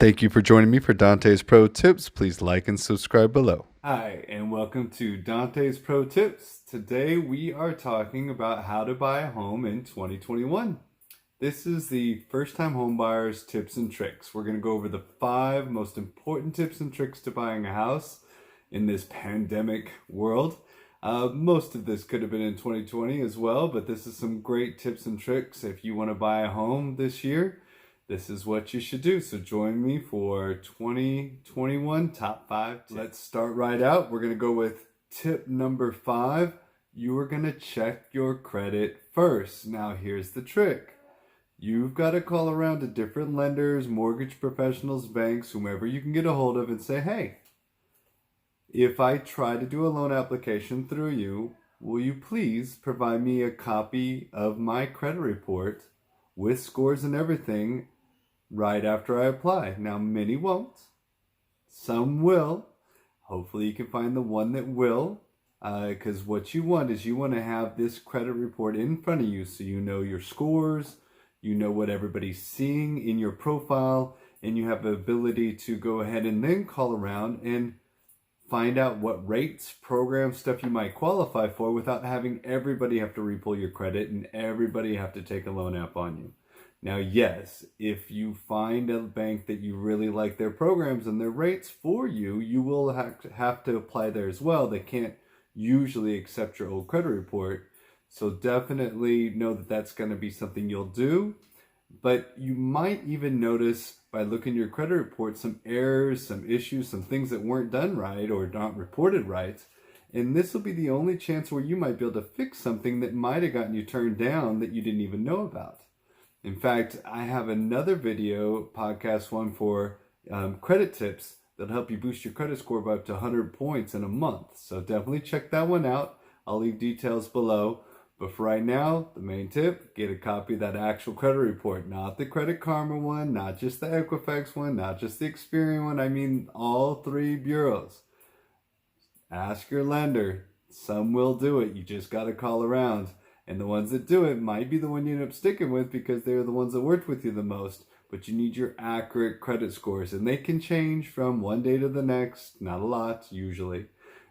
Thank you for joining me for Dante's Pro Tips. Please like and subscribe below. Hi, and welcome to Dante's Pro Tips. Today we are talking about how to buy a home in 2021. This is the first time home buyers tips and tricks. We're going to go over the 5 most important tips and tricks to buying a house in this pandemic world. Most of this could have been in 2020 as well, but this is some great tips and tricks if you want to buy a home this year. This is what you should do. So join me for 2021 top 5 tips. Let's start right out. We're going to go with tip number 5. You are going to check your credit first. Now here's the trick. You've got to call around to different lenders, mortgage professionals, banks, whomever you can get a hold of and say, hey, if I try to do a loan application through you, will you please provide me a copy of my credit report with scores and everything right after I apply? Now, many won't. Some will. Hopefully you can find the one that will, because what you want is you want to have this credit report in front of you so you know your scores, you know what everybody's seeing in your profile, and you have the ability to go ahead and then call around and find out what rates, programs, stuff you might qualify for without having everybody have to repull your credit and everybody have to take a loan app on you. Now, yes, if you find a bank that you really like their programs and their rates for you, you will have to apply there as well. They can't usually accept your old credit report. So definitely know that that's going to be something you'll do. But you might even notice by looking at your credit report some errors, some issues, some things that weren't done right or not reported right. And this will be the only chance where you might be able to fix something that might have gotten you turned down that you didn't even know about. In fact, I have another video, podcast one for credit tips that'll help you boost your credit score by up to 100 points in a month. So definitely check that one out. I'll leave details below. But for right now, the main tip, get a copy of that actual credit report. Not the Credit Karma one, not just the Equifax one, not just the Experian one. I mean all 3 bureaus. Ask your lender. Some will do it. You just got to call around. And the ones that do it might be the one you end up sticking with because they're the ones that worked with you the most. But you need your accurate credit scores. And they can change from one day to the next. Not a lot, usually.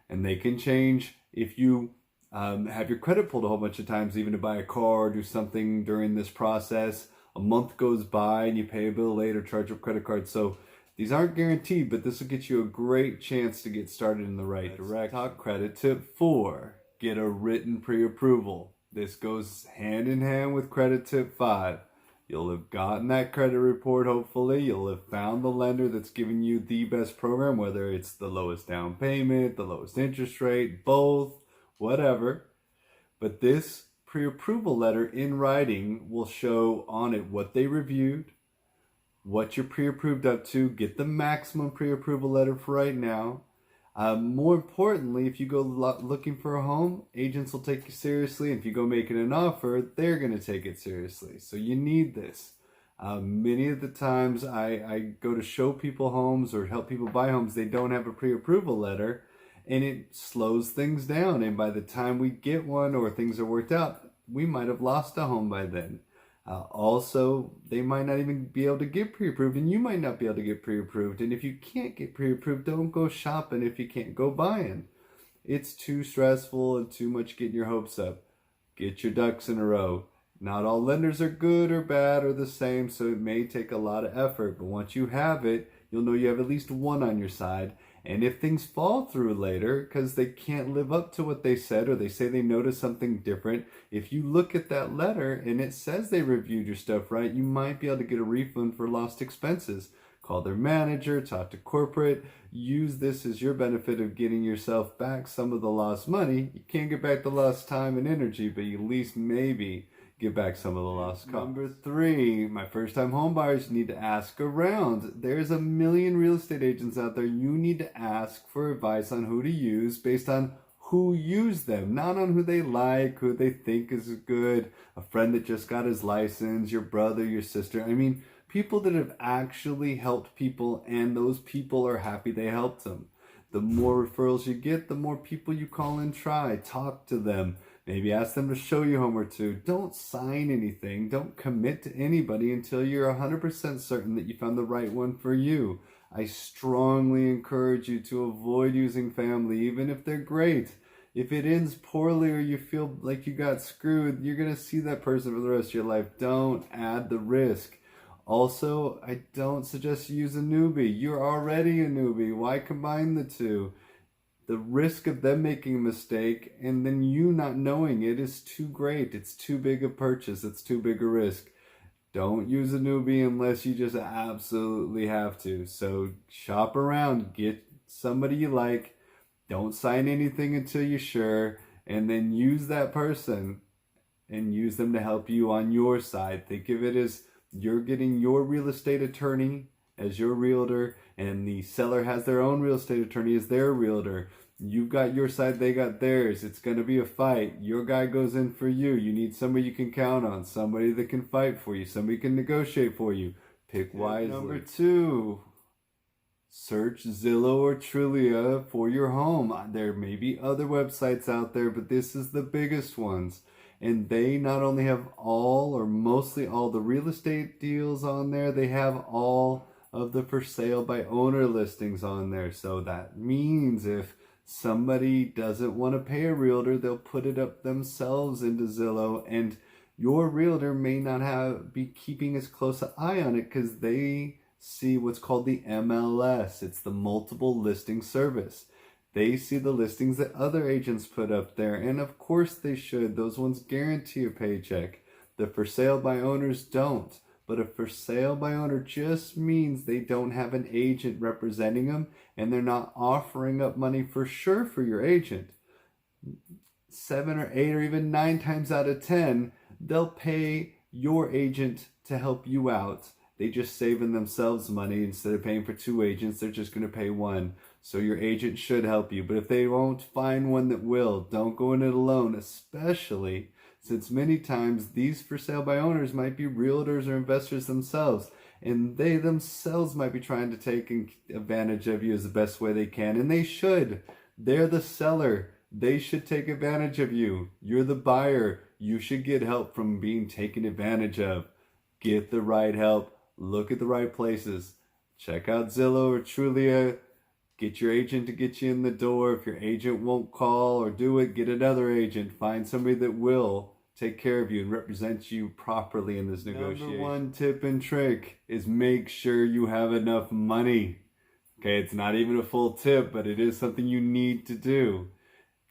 And they can change if you have your credit pulled a whole bunch of times, even to buy a car or do something during this process. A month goes by and you pay a bill late or charge up credit cards. So these aren't guaranteed, but this will get you a great chance to get started in the right direction. Top credit tip 4, get a written pre-approval. This goes hand in hand with credit tip 5. You'll have gotten that credit report, hopefully. You'll have found the lender that's giving you the best program, whether it's the lowest down payment, the lowest interest rate, both, whatever. But this pre-approval letter in writing will show on it what they reviewed, what you're pre-approved up to, get the maximum pre-approval letter for right now. More importantly, if you go looking for a home, agents will take you seriously. And if you go making an offer, they're going to take it seriously. So you need this. Many of the times I go to show people homes or help people buy homes, they don't have a pre-approval letter and it slows things down. And by the time we get one or things are worked out, we might have lost a home by then. Also, they might not even be able to get pre-approved and you might not be able to get pre-approved. And if you can't get pre-approved, don't go shopping if you can't go buying. It's too stressful and too much getting your hopes up. Get your ducks in a row. Not all lenders are good or bad or the same, so it may take a lot of effort. But once you have it, you'll know you have at least one on your side. And if things fall through later because they can't live up to what they said or they say they noticed something different, if you look at that letter and it says they reviewed your stuff right, you might be able to get a refund for lost expenses. Call their manager, talk to corporate, use this as your benefit of getting yourself back some of the lost money. You can't get back the lost time and energy, but you at least maybe get back some of the lost costs. Number 3, my first time home buyers need to ask around. There's a million real estate agents out there. You need to ask for advice on who to use based on who used them, not on who they like, who they think is good, a friend that just got his license, your brother, your sister. I mean, people that have actually helped people and those people are happy they helped them. The more referrals you get, the more people you call and try. Talk to them. Maybe ask them to show you a home or two. Don't sign anything. Don't commit to anybody until you're 100% certain that you found the right one for you. I strongly encourage you to avoid using family, even if they're great. If it ends poorly or you feel like you got screwed, you're going to see that person for the rest of your life. Don't add the risk. Also, I don't suggest you use a newbie. You're already a newbie. Why combine the two? The risk of them making a mistake and then you not knowing it is too great. It's too big a purchase. It's too big a risk. Don't use a newbie unless you just absolutely have to. So shop around, get somebody you like. Don't sign anything until you're sure, and then use that person and use them to help you on your side. Think of it as you're getting your real estate attorney as your realtor, and the seller has their own real estate attorney as their realtor. You've got your side, they got theirs. It's going to be a fight. Your guy goes in for you. You need somebody you can count on, somebody that can fight for you, somebody can negotiate for you. Pick wisely. Number 2, search Zillow or Trulia for your home. There may be other websites out there, but this is the biggest ones. And they not only have all or mostly all the real estate deals on there, they have all of the for sale by owner listings on there. So that means if somebody doesn't want to pay a realtor, they'll put it up themselves into Zillow, and your realtor may not be keeping as close an eye on it because they see what's called the MLS. It's the multiple listing service. They see the listings that other agents put up there, and of course they should. Those ones guarantee a paycheck. The for sale by owners don't. But a for sale by owner just means they don't have an agent representing them, and they're not offering up money for sure for your agent. 7 or 8 or even 9 times out of 10, they'll pay your agent to help you out. They just saving themselves money. Instead of paying for 2 agents, they're just going to pay 1. So your agent should help you. But if they won't find one that will, don't go in it alone, especially since many times these for sale by owners might be realtors or investors themselves, and they themselves might be trying to take advantage of you as the best way they can, and they should. They're the seller. They should take advantage of you. You're the buyer. You should get help from being taken advantage of. Get the right help. Look at the right places. Check out Zillow or Trulia. Get your agent to get you in the door. If your agent won't call or do it, get another agent. Find somebody that will take care of you and represent you properly in this negotiation. Number 1 tip and trick is make sure you have enough money. Okay, it's not even a full tip, but it is something you need to do.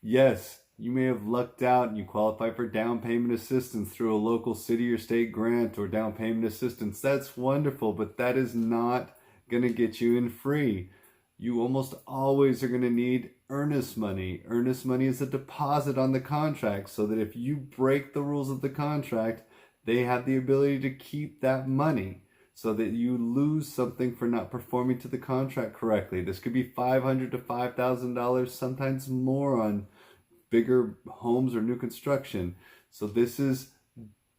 Yes, you may have lucked out and you qualify for down payment assistance through a local city or state grant or down payment assistance. That's wonderful, but that is not going to get you in free. You almost always are going to need earnest money. Earnest money is a deposit on the contract, so that if you break the rules of the contract, they have the ability to keep that money, so that you lose something for not performing to the contract correctly. This could be $500 to $5,000, sometimes more on bigger homes or new construction. So this is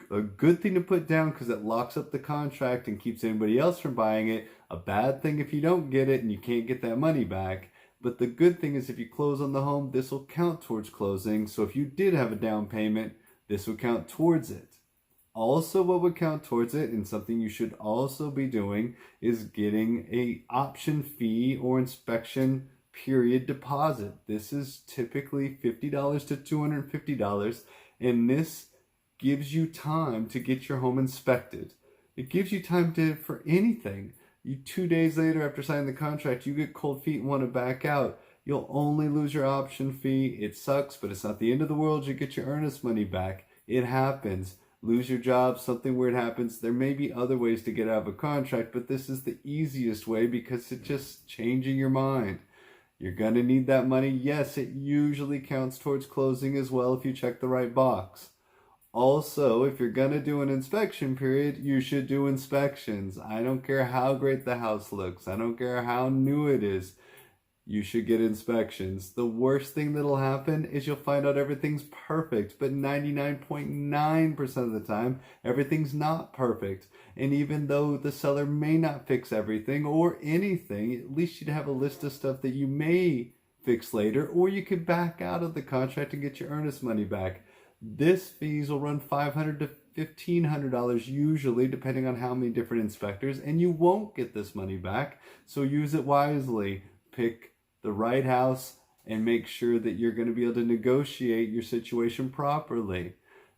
a good thing to put down because it locks up the contract and keeps anybody else from buying it. A bad thing if you don't get it and you can't get that money back. But the good thing is if you close on the home, this will count towards closing. So if you did have a down payment, this would count towards it. Also, what would count towards it, and something you should also be doing, is getting a option fee or inspection period deposit. This is typically $50 to $250, and this gives you time to get your home inspected. It gives you time for anything. 2 days later after signing the contract, you get cold feet and want to back out. You'll only lose your option fee. It sucks, but it's not the end of the world. You get your earnest money back. It happens. Lose your job, something weird happens. There may be other ways to get out of a contract, but this is the easiest way because it's just changing your mind. You're going to need that money. Yes, it usually counts towards closing as well if you check the right box. Also, if you're going to do an inspection period, you should do inspections. I don't care how great the house looks. I don't care how new it is. You should get inspections. The worst thing that'll happen is you'll find out everything's perfect, but 99.9% of the time, everything's not perfect. And even though the seller may not fix everything or anything, at least you'd have a list of stuff that you may fix later, or you could back out of the contract and get your earnest money back. This fees will run $500 to $1,500 usually, depending on how many different inspectors, and you won't get this money back. So use it wisely. Pick the right house and make sure that you're going to be able to negotiate your situation properly.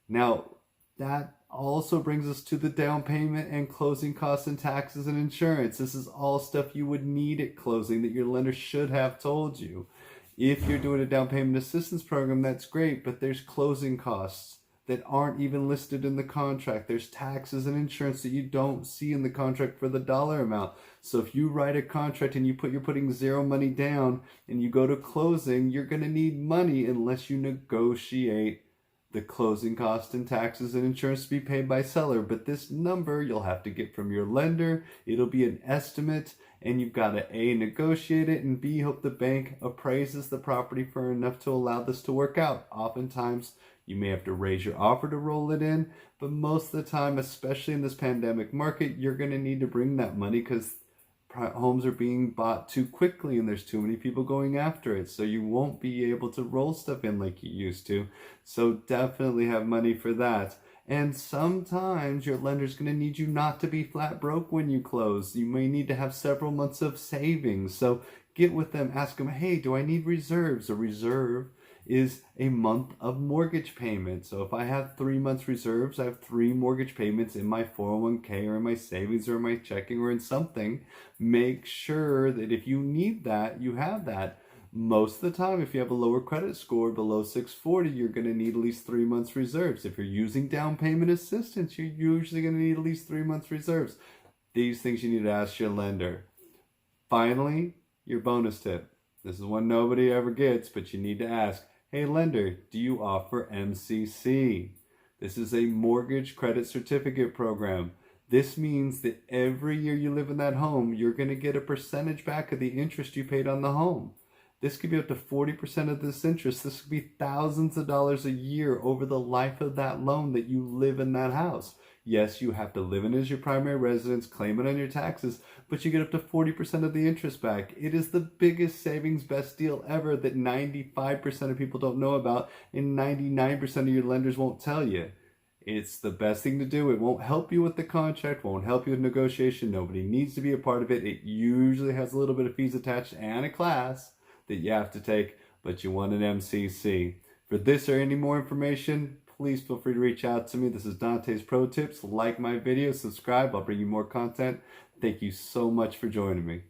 Now, that also brings us to the down payment and closing costs and taxes and insurance. This is all stuff you would need at closing that your lender should have told you. If you're doing a down payment assistance program, that's great, but there's closing costs that aren't even listed in the contract. There's taxes and insurance that you don't see in the contract for the dollar amount. So if you write a contract and you're putting zero money down and you go to closing, you're going to need money unless you negotiate the closing costs and taxes and insurance to be paid by seller. But this number you'll have to get from your lender. It'll be an estimate, and you've got to A, negotiate it, and B, hope the bank appraises the property for enough to allow this to work out. Oftentimes you may have to raise your offer to roll it in, but most of the time, especially in this pandemic market, you're going to need to bring that money because homes are being bought too quickly and there's too many people going after it. So you won't be able to roll stuff in like you used to. So definitely have money for that. And sometimes your lender's going to need you not to be flat broke when you close. You may need to have several months of savings. So get with them, ask them, hey, do I need reserves? A reserve is a month of mortgage payment. So if I have 3 months reserves, I have 3 mortgage payments in my 401k or in my savings or in my checking or in something. Make sure that if you need that, you have that. Most of the time, if you have a lower credit score below 640, you're going to need at least 3 months reserves. If you're using down payment assistance, you're usually going to need at least 3 months reserves. These things you need to ask your lender. Finally, your bonus tip. This is one nobody ever gets, but you need to ask, hey lender, do you offer MCC? This is a mortgage credit certificate program. This means that every year you live in that home, you're going to get a percentage back of the interest you paid on the home. This could be up to 40% of this interest. This could be thousands of dollars a year over the life of that loan that you live in that house. Yes, you have to live in it as your primary residence, claim it on your taxes, but you get up to 40% of the interest back. It is the biggest savings, best deal ever that 95% of people don't know about, and 99% of your lenders won't tell you. It's the best thing to do. It won't help you with the contract, won't help you with negotiation. Nobody needs to be a part of it. It usually has a little bit of fees attached and a class that you have to take, but you want an MCC. For this or any more information, please feel free to reach out to me. This is Dante's Pro Tips. Like my video, subscribe. I'll bring you more content. Thank you so much for joining me.